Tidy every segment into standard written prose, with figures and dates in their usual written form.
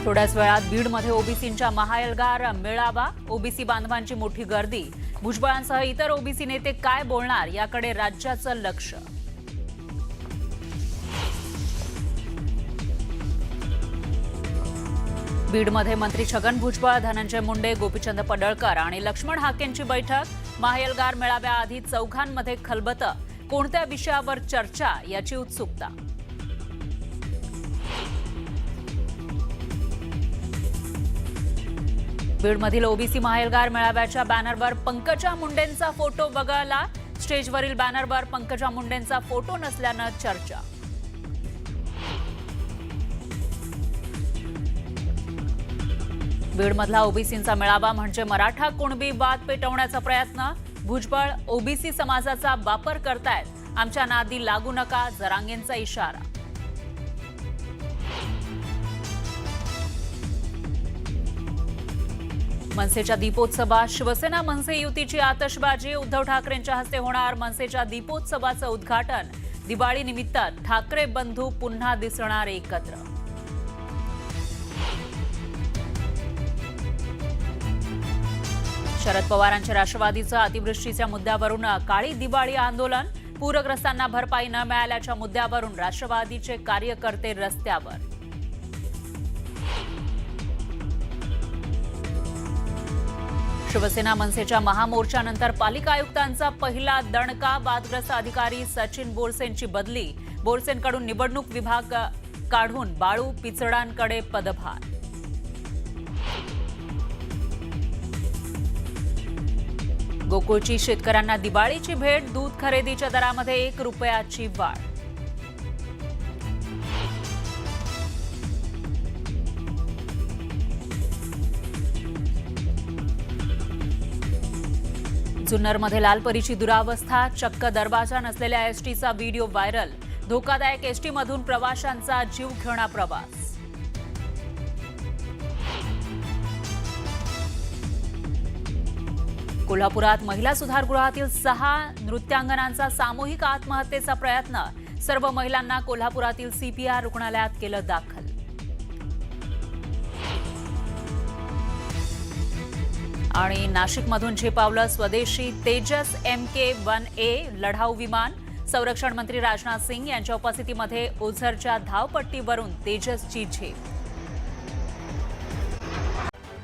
थोड्याच वेळात बीडमध्ये ओबीसींच्या महाएल्गार मेळावा, ओबीसी बांधवांची मोठी गर्दी, भुजबळांसह इतर ओबीसी नेते काय बोलणार याकडे राज्याचं लक्ष. बीडमध्ये मंत्री छगन भुजबळ, धनंजय मुंडे, गोपीचंद पडळकर आणि लक्ष्मण हाकेंची बैठक. महाएल्गार मेळाव्याआधी चौघांमध्ये खलबतं, कोणत्या विषयावर चर्चा याची उत्सुकता. बीडमधील ओबीसी महाएल्गार मेळाव्याच्या बॅनरवर पंकजा मुंडेंचा फोटो वगळला. स्टेजवरील बॅनरवर पंकजा मुंडेंचा फोटो नसल्यानं चर्चा. बीडमधला ओबीसींचा मेळावा म्हणजे मराठा कुणबी वाद पेटवण्याचा प्रयत्न. भुजबळ ओबीसी समाजाचा वापर करतायत, आमच्या नादी लागू नका, जरांगेंचा इशारा. मनसेच्या दीपोत्सवात शिवसेना मनसे युतीची आतषबाजी. उद्धव ठाकरेंच्या हस्ते होणार मनसेच्या दीपोत्सवाचं उद्घाटन. दिवाळीनिमित्त ठाकरे बंधू पुन्हा दिसणार एकत्र. शरद पवारांच्या राष्ट्रवादीचं अतिवृष्टीच्या मुद्द्यावरून काळी दिवाळी आंदोलन. पूरग्रस्तांना भरपाई न मिळाल्याच्या मुद्द्यावरून राष्ट्रवादीचे कार्यकर्ते रस्त्यावर. शिवसेना मनसेच्या महामोर्चानंतर पालिका आयुक्तांचा पहिला दणका. वादग्रस्त अधिकारी सचिन बोरसेंची बदली. बोरसेंकडून निवडणूक विभाग काढून बाळू पिचडांकडे पदभार. गोकुळची शेतकऱ्यांना दिवाळीची भेट. दूध खरेदीच्या दरामध्ये 1 रुपयाची वाढ. जुन्नरमध्ये लालपरीची दुरावस्था. चक्क दरवाजा नसलेल्या एसटीचा व्हिडिओ व्हायरल. धोकादायक एसटीमधून प्रवाशांचा जीव घेणा प्रवास. कोल्हापुरात महिला सुधारगृहातील 6 नृत्यांगनांचा सामूहिक आत्महत्येचा प्रयत्न. सर्व महिलांना कोल्हापुरातील सीपीआर रुग्णालयात केलं दाखल. आणि नाशिकमधून झेपावलं स्वदेशी तेजस MK-1A लढाऊ विमान. संरक्षण मंत्री राजनाथ सिंग यांच्या उपस्थितीमध्ये ओझरच्या धावपट्टीवरून तेजसची झेप.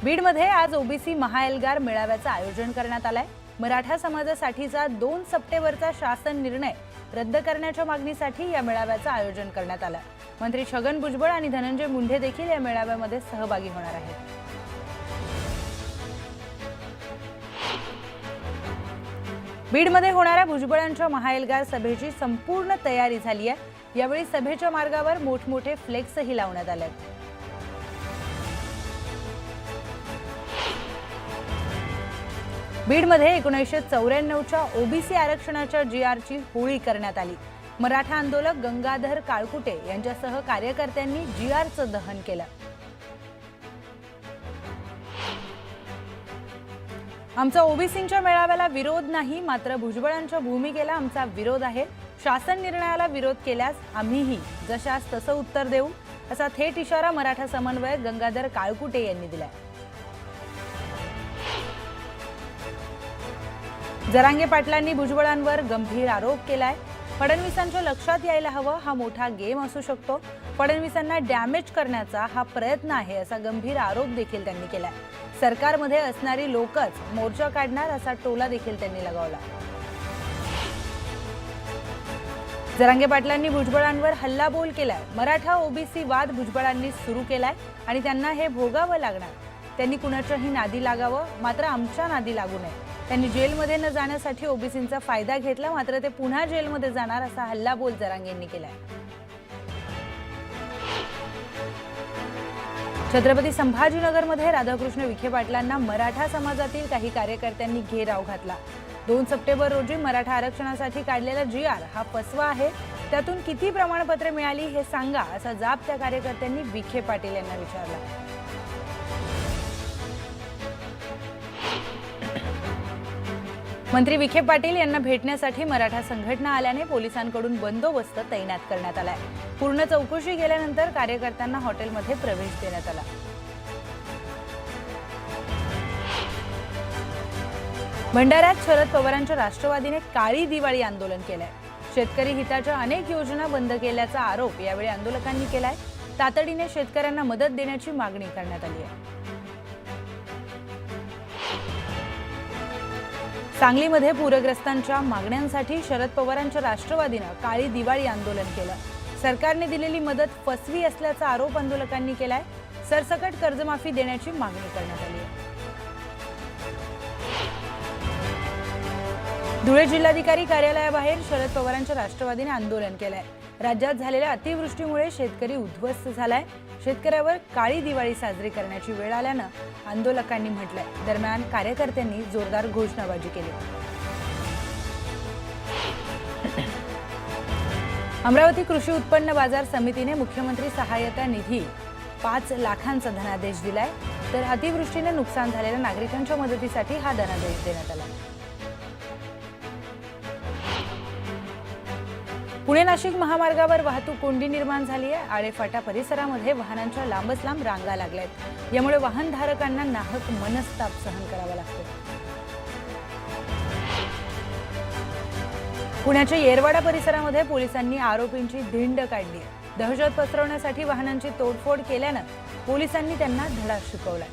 बीडमध्ये आज ओबीसी महाएल्गार मेळाव्याचं आयोजन करण्यात आलंय. मराठा समाजासाठीचा 2 सप्टेंबरचा शासन निर्णय रद्द करण्याच्या मागणीसाठी या मेळाव्याचं आयोजन करण्यात आलं. मंत्री छगन भुजबळ आणि धनंजय मुंडे देखील या मेळाव्यामध्ये सहभागी होणार आहेत. बीडमध्ये होणाऱ्या भुजबळांच्या महाएल्गार सभेची संपूर्ण तयारी झाली आहे. यावेळी सभेच्या मार्गावर मोठमोठे फ्लेक्सही लावण्यात आले आहेत. बीडमध्ये 1994च्या ओबीसी आरक्षणाच्या GRची होळी करण्यात आली. मराठा आंदोलक गंगाधर काळकुटे यांच्यासह कार्यकर्त्यांनी GRचं दहन केलं. आमचा ओबीसींच्या मेळाव्याला विरोध नाही, मात्र भुजबळांच्या भूमिकेला आमचा विरोध आहे. शासन निर्णयाला विरोध केल्यास आम्हीही जशास तसं उत्तर देऊ, असा थेट इशारा मराठा समन्वयक गंगाधर काळकुटे यांनी दिलाय. जरांगे पाटलांनी भुजबळांवर गंभीर आरोप केलाय. फडणवीसांच्या लक्षात यायला हवं, हा मोठा गेम असू शकतो. फडणवीसांना डॅमेज करण्याचा हा प्रयत्न आहे, असा गंभीर आरोप देखील त्यांनी केलाय. सरकारमध्ये असणारी लोकच मोर्चा काढणार, असा टोला देखील त्यांनी लगावला. जरांगे पाटलांनी भुजबळांवर हल्लाबोल केलाय. मराठा ओबीसी वाद भुजबळांनी सुरू केलाय आणि त्यांना हे भोगावं लागणार. त्यांनी कुणाच्याही नादी लागावं, मात्र आमच्या नादी लागू नये. त्यांनी जेलमध्ये न जाण्यासाठी ओबीसींचा फायदा घेतला, मात्र ते पुन्हा जेलमध्ये जाणार, असा हल्लाबोल जरांगेंनी केलाय. छत्रपती संभाजीनगरमध्ये राधाकृष्ण विखे पाटलांना मराठा समाजातील काही कार्यकर्त्यांनी घेराव घातला. 2 सप्टेंबर रोजी मराठा आरक्षणासाठी काढलेला GR हा फसवा आहे. त्यातून किती प्रमाणपत्रे मिळाली हे सांगा, असा जाब त्या कार्यकर्त्यांनी विखे पाटील यांना विचारला. मंत्री विखे पाटील यांना भेटण्यासाठी मराठा संघटना आल्याने पोलिसांकडून बंदोबस्त तैनात करण्यात आलाय। पूर्ण चौकशी केल्यानंतर कार्यकर्त्यांना हॉटेलमध्ये प्रवेश देण्यात आला। भंडाऱ्यात शरद पवारांच्या राष्ट्रवादीने काळी दिवाळी आंदोलन केलंय। शेतकरी हिताच्या अनेक योजना बंद केल्याचा आरोप यावेळी आंदोलकांनी केलाय। तातडीने शेतकऱ्यांना मदत देण्याची मागणी करण्यात आली आहे। सांगलीमध्ये पूरग्रस्तांच्या मागण्यांसाठी शरद पवारांच्या राष्ट्रवादीनं काळी दिवाळी आंदोलन केलं। सरकारने दिलेली मदत फसवी असल्याचा आरोप आंदोलकांनी केलाय। सरसकट कर्जमाफी देण्याची मागणी करण्यात आली आहे। धुळे जिल्हाधिकारी कार्यालयाबाहेर शरद पवारांच्या राष्ट्रवादीने आंदोलन केलंय। राज्यात झालेल्या अतिवृष्टीमुळे शेतकरी उद्ध्वस्त झालाय। शेतकऱ्यावर काळी दिवाळी साजरी करण्याची वेळ आल्यानं आंदोलकांनी म्हटलंय। दरम्यान कार्यकर्त्यांनी जोरदार घोषणाबाजी केली। अमरावती कृषी उत्पन्न बाजार समितीने मुख्यमंत्री सहाय्यता निधी 5 लाखांचा धनादेश दिलाय। तर अतिवृष्टीने नुकसान झालेल्या नागरिकांच्या मदतीसाठी हा धनादेश देण्यात आला। पुणे नाशिक महामार्गावर वाहतूक कोंडी निर्माण झाली आहे। आळेफाटा परिसरामध्ये वाहनांच्या लांबच लांब रांगा लागल्यात। यामुळे वाहनधारकांना नाहक मनस्ताप सहन करावा लागतो। पुण्याच्या येरवाडा परिसरामध्ये पोलिसांनी आरोपींची धिंड काढली आहे। दहशत पसरवण्यासाठी वाहनांची तोडफोड केल्यानं पोलिसांनी त्यांना धडा शिकवलाय।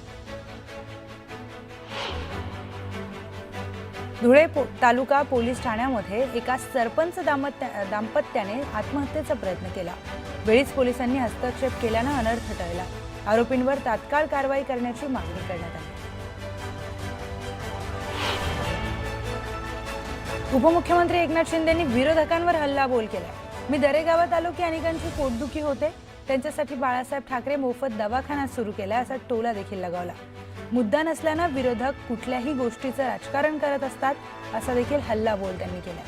धुळे तालुका पोलीस ठाण्यामध्ये एका सरपंच दाम्पत्याने आत्महत्येचा प्रयत्न केला। वेळीच पोलिसांनी हस्तक्षेप केल्यानं अनर्थ टळला। आरोपींवर तात्काळ कारवाई करण्याची मागणी करण्यात आली। उपमुख्यमंत्री एकनाथ शिंदेंनी विरोधकांवर हल्लाबोल केलाय। मी दरेगावात आलो की अनेकांची पोटदुखी होते, त्यांच्यासाठी बाळासाहेब ठाकरे मोफत दवाखाना सुरू केला असा टोला देखील लगावला। मुद्दा नसल्यानं विरोधक कुठल्याही गोष्टीचं राजकारण करत असतात असा देखील हल्लाबोल त्यांनी केला।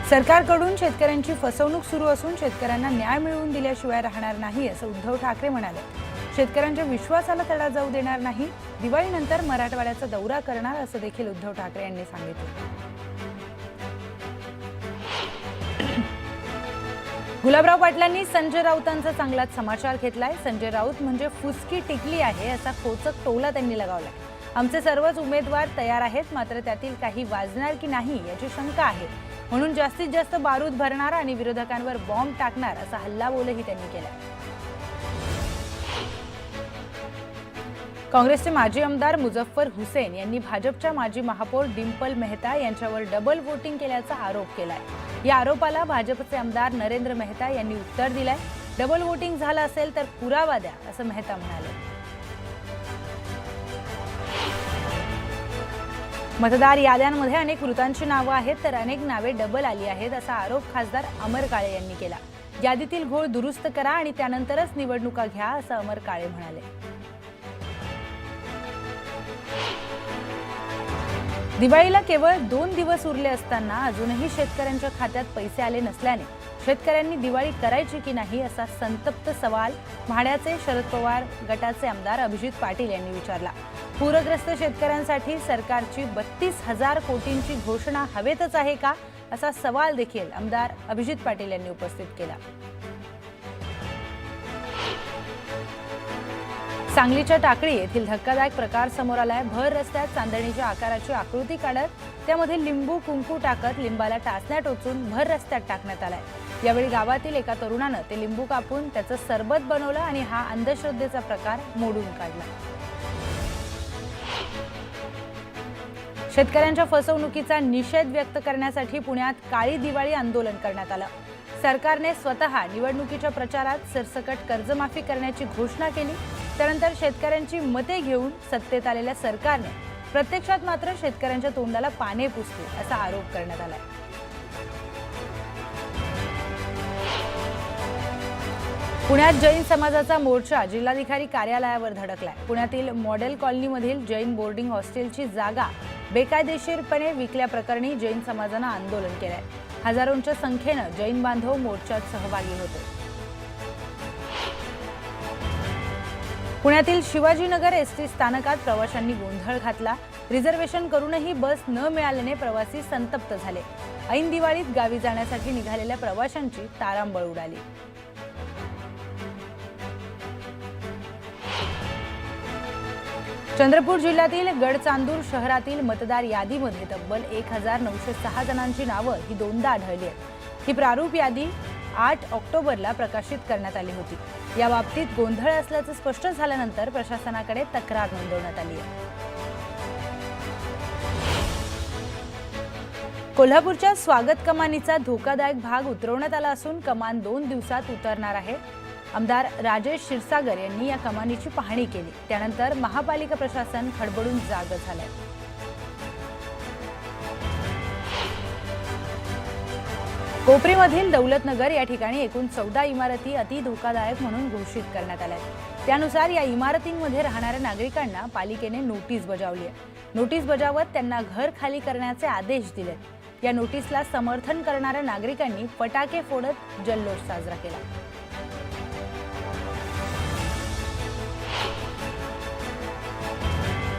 सरकारकडून शेतकऱ्यांची फसवणूक सुरू असून शेतकऱ्यांना न्याय मिळवून दिल्याशिवाय राहणार नाही असं उद्धव ठाकरे म्हणाले। शेतकऱ्यांच्या विश्वासाला तडा जाऊ देणार नाही। दिवाळीनंतर मराठवाड्याचा दौरा करणार असं देखील उद्धव ठाकरे यांनी सांगितलं। गुलाबराव पाटलांनी संजय राऊतांचा चांगलाच समाचार घेतलाय। संजय राऊत म्हणजे फुसकी टिकली आहे असा खोचक टोला त्यांनी लगावलाय। आमचे सर्वच उमेदवार तयार आहेत, मात्र त्यातील काही वाजणार की नाही याची शंका आहे, म्हणून जास्तीत जास्त बारूद भरणार आणि विरोधकांवर बॉम्ब टाकणार असा हल्लाबोलही त्यांनी केलाय। काँग्रेसचे माजी आमदार मुझफ्फर हुसेन यांनी भाजपच्या माजी महापौर डिंपल मेहता यांच्यावर डबल वोटिंग केल्याचा आरोप केलाय। या आरोपाला भाजपचे आमदार नरेंद्र मेहता यांनी उत्तर दिलंय। डबल वोटिंग झालं असेल तर पुरावा द्या असं मेहता म्हणाले। मतदार याद्यांमध्ये अनेक मृतांची नावं आहेत, तर अनेक नावे डबल आली आहेत असा आरोप खासदार अमर काळे यांनी केला। यादीतील घोळ दुरुस्त करा आणि त्यानंतरच निवडणुका घ्या असं अमर काळे म्हणाले। दिवाळीला केवळ 2 दिवस उरले असताना अजूनही शेतकऱ्यांच्या खात्यात पैसे आले नसल्याने शेतकऱ्यांनी दिवाळी करायची की नाही असा संतप्त सवाल म्हाड्याचे शरद पवार गटाचे आमदार अभिजित पाटील यांनी विचारला। पूरग्रस्त शेतकऱ्यांसाठी सरकारची 32,000 कोटींची घोषणा हवेतच आहे का असा सवाल देखील आमदार अभिजित पाटील यांनी उपस्थित केला। सांगलीच्या टाकळी येथील धक्कादायक प्रकार समोर आलाय। भर रस्त्यात चांदणीच्या आकाराची आकृती काढत त्यामध्ये लिंबू कुंकू टाकत लिंबाला टाचण्या टोचून भर रस्त्यात टाकण्यात आलाय। यावेळी गावातील एका तरुणानं ते लिंबू कापून त्याचं सरबत बनवलं आणि हा अंधश्रद्धेचा प्रकार मोडून काढला। शेतकऱ्यांच्या फसवणुकीचा निषेध व्यक्त करण्यासाठी पुण्यात काळी दिवाळी आंदोलन करण्यात आलं। सरकारने स्वतः निवडणुकीच्या प्रचारात सरसकट कर्जमाफी करण्याची घोषणा केली। त्यानंतर शेतकऱ्यांची मते घेऊन सत्तेत आलेल्या सरकारने प्रत्यक्षात मात्र शेतकऱ्यांच्या तोंडाला पाने पुसले असा आरोप करण्यात आलाय। पुण्यात जैन समाजाचा मोर्चा जिल्हाधिकारी कार्यालयावर धडकलाय। पुण्यातील मॉडेल कॉलनीमधील जैन बोर्डिंग हॉस्टेलची जागा बेकायदेशीरपणे विकल्याप्रकरणी जैन समाजानं आंदोलन केलंय। हजारोंच्या संख्येनं जैन बांधव मोर्चात सहभागी होते। पुण्यातील शिवाजीनगर एसटी स्थानकात प्रवाशांनी गोंधळ घातला। रिझर्वेशन करूनही बस न मिळाल्याने प्रवासी संतप्त झाले। ऐन दिवाळीत गावी जाण्यासाठी निघालेल्या प्रवाशांची तारांबळ उडाली। चंद्रपूर जिल्ह्यातील गडचांदूर शहरातील मतदार यादीमध्ये तब्बल 1906 जणांची नावं ही दोनदा आढळली आहेत। ही प्रारूप यादी 8 ऑक्टोबरला प्रकाशित करण्यात आली होती। या बाबतीत गोंधळ असल्याचं स्पष्ट झाल्यानंतर प्रशासनाकडे तक्रार नोंदवण्यात आली आहे। कोल्हापूरच्या स्वागत कमानीचा धोकादायक भाग उतरवण्यात आला असून कमान 2 दिवसात उतरणार आहे। आमदार राजेश क्षीरसागर यांनी या कमानीची पाहणी केली। त्यानंतर महापालिका प्रशासन खडबडून जागं झालंय। कोपरीमधील दौलतनगर या ठिकाणी एकूण 14 इमारती अति धोकादायक म्हणून घोषित करण्यात आल्या आहेत। त्यानुसार या इमारतींमध्ये राहणाऱ्या नागरिकांना पालिकेने नोटीस बजावली आहे। नोटीस बजावत त्यांना घर खाली करण्याचे आदेश दिलेत। या नोटीसला समर्थन करणाऱ्या नागरिकांनी फटाके फोडत जल्लोष साजरा केला।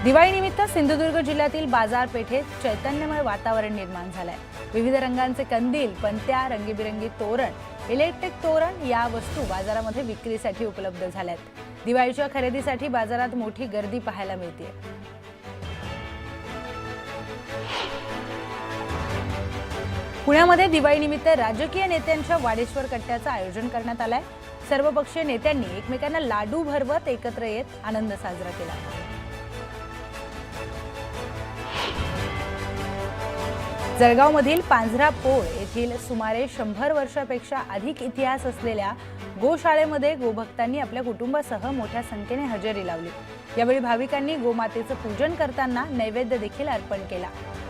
दिवाळीनिमित्त सिंधुदुर्ग जिल्ह्यातील बाजारपेठेत चैतन्यमय वातावरण निर्माण झालंय। विविध रंगांचे कंदील, पणत्या, रंगीबिरंगी तोरण, इलेक्ट्रिक तोरण या वस्तू बाजारामध्ये विक्रीसाठी उपलब्ध झाल्यात। दिवाळीच्या खरेदीसाठी बाजारात मोठी गर्दी पाहायला मिळते। पुण्यामध्ये दिवाळीनिमित्त राजकीय नेत्यांच्या वाडेश्वर कट्ट्याचं आयोजन करण्यात आलंय। सर्वपक्षीय नेत्यांनी एकमेकांना लाडू भरवत एकत्र येत आनंद साजरा केला। जळगावमधील पांझरापोळ येथील सुमारे 100 वर्षापेक्षा अधिक इतिहास असलेल्या गोशाळेमध्ये गोभक्तांनी आपल्या कुटुंबासह मोठ्या संख्येने हजेरी लावली। यावेळी भाविकांनी गोमातेचं पूजन करताना नैवेद्य देखील अर्पण केला।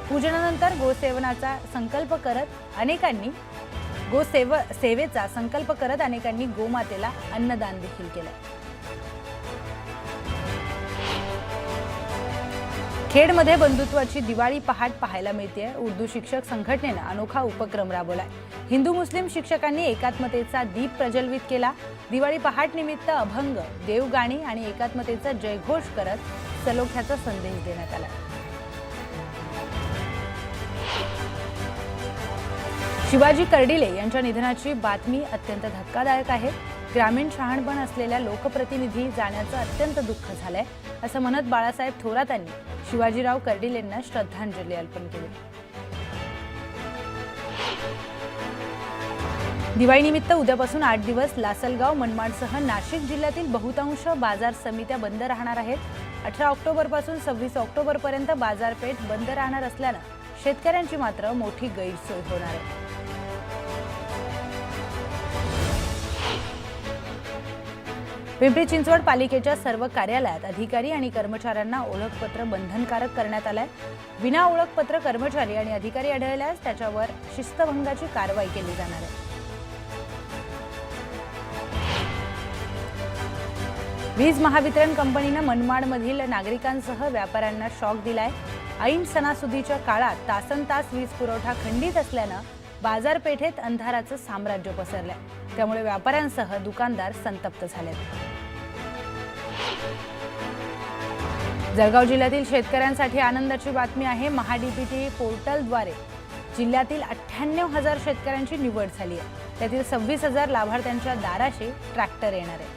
पूजनानंतर गोसेवेचा संकल्प करत अनेकांनी गोमातेला अन्नदान देखील केलं। खेडमध्ये बंधुत्वाची दिवाळी पहाट पाहायला मिळते। उर्दू शिक्षक संघटनेनं अनोखा उपक्रम राबवलाय। हिंदू मुस्लिम शिक्षकांनी एकात्मतेचा दीप प्रज्वलित केला। दिवाळी पहाट निमित्त अभंग, देवगाणी आणि एकात्मतेचा जयघोष करत सलोख्याचा संदेश देण्यात आला। शिवाजी कर्डिले यांच्या निधनाची बातमी अत्यंत धक्कादायक आहे। ग्रामीण शहाणपण असलेल्या लोकप्रतिनिधी जाण्याचं अत्यंत दुःख झालंय, असं म्हणत बाळासाहेब थोरातांनी शिवाजीराव कर्डिलेंना श्रद्धांजली अर्पण केली। दिवाळीनिमित्त उद्यापासून 8 दिवस लासलगाव, मनमाडसह नाशिक जिल्ह्यातील बहुतांश बाजार समित्या बंद राहणार आहेत। 18 ऑक्टोबरपासून 26 ऑक्टोबरपर्यंत बाजारपेठ बंद राहणार असल्यानं शेतकऱ्यांची मात्र मोठी गैरसोय होणार आहे। पिंपरी चिंचवड पालिकेच्या सर्व कार्यालयात अधिकारी आणि कर्मचाऱ्यांना ओळखपत्र बंधनकारक करण्यात आलंय। विना ओळखपत्र कर्मचारी आणि अधिकारी आढळल्यास त्याच्यावर शिस्तभंगाची कारवाई केली जाणार आहे। वीज महावितरण कंपनीनं मनमाडमधील नागरिकांसह व्यापाऱ्यांना शॉक दिलाय। ऐन सणासुदीच्या काळात तासनतास वीज पुरवठा खंडित असल्यानं बाजारपेठेत अंधाराचं साम्राज्य पसरलंय। त्यामुळे व्यापाऱ्यांसह दुकानदार संतप्त झालेत। जळगाव जिल्ह्यातील शेतकऱ्यांसाठी आनंदाची बातमी आहे। महाडीबीटी पोर्टलद्वारे जिल्ह्यातील 98,000 शेतकऱ्यांची निवड झाली आहे। त्यातील 26,000 लाभार्थ्यांच्या दाराशी ट्रॅक्टर येणार आहे।